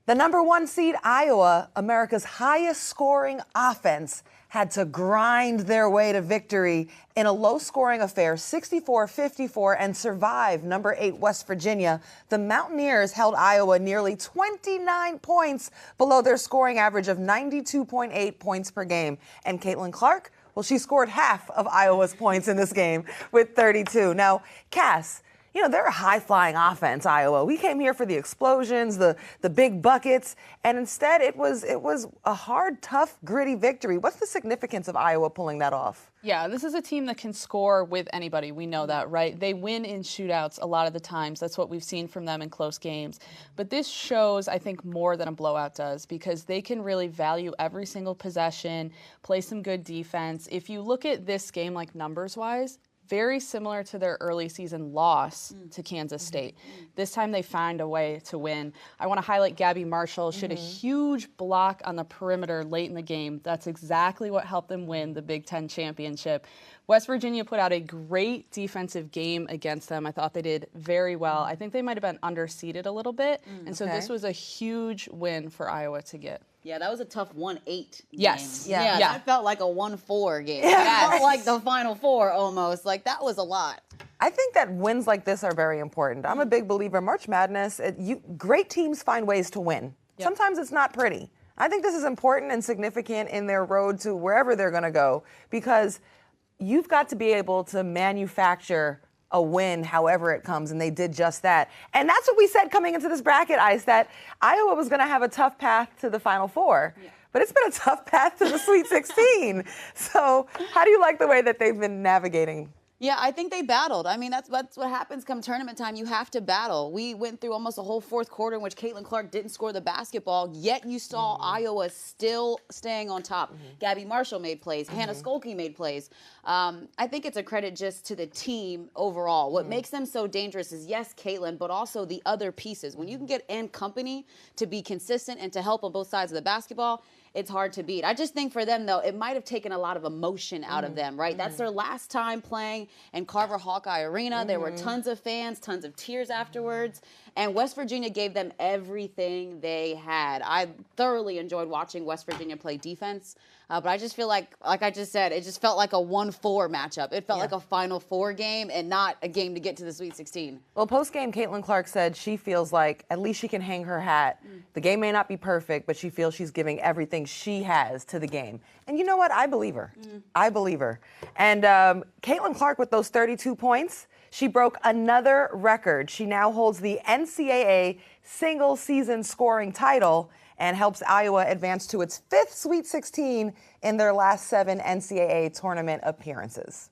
The #1 seed Iowa, America's highest scoring offense, had to grind their way to victory in a low-scoring affair, 64-54, and survive #8 West Virginia. The Mountaineers held Iowa nearly 29 points below their scoring average of 92.8 points per game. And Caitlin Clark, well, she scored half of Iowa's points in this game with 32. Now, Cass, you know, they're a high-flying offense, Iowa. We came here for the explosions, the big buckets, and instead it was a hard, tough, gritty victory. What's the significance of Iowa pulling that off? Yeah, this is a team that can score with anybody. We know that, right? They win in shootouts a lot of the times. That's what we've seen from them in close games. But this shows, I think, more than a blowout does, because they can really value every single possession, play some good defense. If you look at this game, like numbers-wise, very similar to their early season loss to Kansas State. This time they found a way to win. I want to highlight Gabby Marshall. She had a huge block on the perimeter late in the game. That's exactly what helped them win the Big Ten championship. West Virginia put out a great defensive game against them. I thought they did very well. I think they might have been underseeded a little bit. And so this was a huge win for Iowa to get. Yeah, that was a tough 1-8 game. Yes. Yeah. That felt like a 1-4 game. That felt like the Final Four almost. Like, that was a lot. I think that wins like this are very important. I'm a big believer. March Madness, great teams find ways to win. Sometimes it's not pretty. I think this is important and significant in their road to wherever they're going to go, because you've got to be able to manufacture a win however it comes, and they did just that. And that's what we said coming into this bracket, Ice, that Iowa was going to have a tough path to the Final Four. But it's been a tough path to the Sweet 16. So how do you like the way that they've been navigating? Yeah, I think they battled. I mean, that's what happens come tournament time. You have to battle. We went through almost a whole fourth quarter in which Caitlin Clark didn't score the basketball, yet you saw Iowa still staying on top. Gabby Marshall made plays. Hannah Skolke made plays. I think it's a credit just to the team overall. What makes them so dangerous is, yes, Caitlin, but also the other pieces. When you can get Ann Company to be consistent and to help on both sides of the basketball, it's hard to beat. I just think for them, though, it might have taken a lot of emotion out of them, right? That's their last time playing in Carver Hawkeye Arena. There were tons of fans, tons of tears afterwards. And West Virginia gave them everything they had. I thoroughly enjoyed watching West Virginia play defense. But I just feel like I just said, it just felt like a 1-4 matchup. It felt like a Final Four game and not a game to get to the Sweet 16. Well, post-game, Caitlin Clark said she feels like at least she can hang her hat. The game may not be perfect, but she feels she's giving everything she has to the game. And you know what? I believe her. I believe her. And Caitlin Clark, with those 32 points, she broke another record. She now holds the NCAA single-season scoring title and helps Iowa advance to its 5th Sweet 16 in their last 7 NCAA tournament appearances.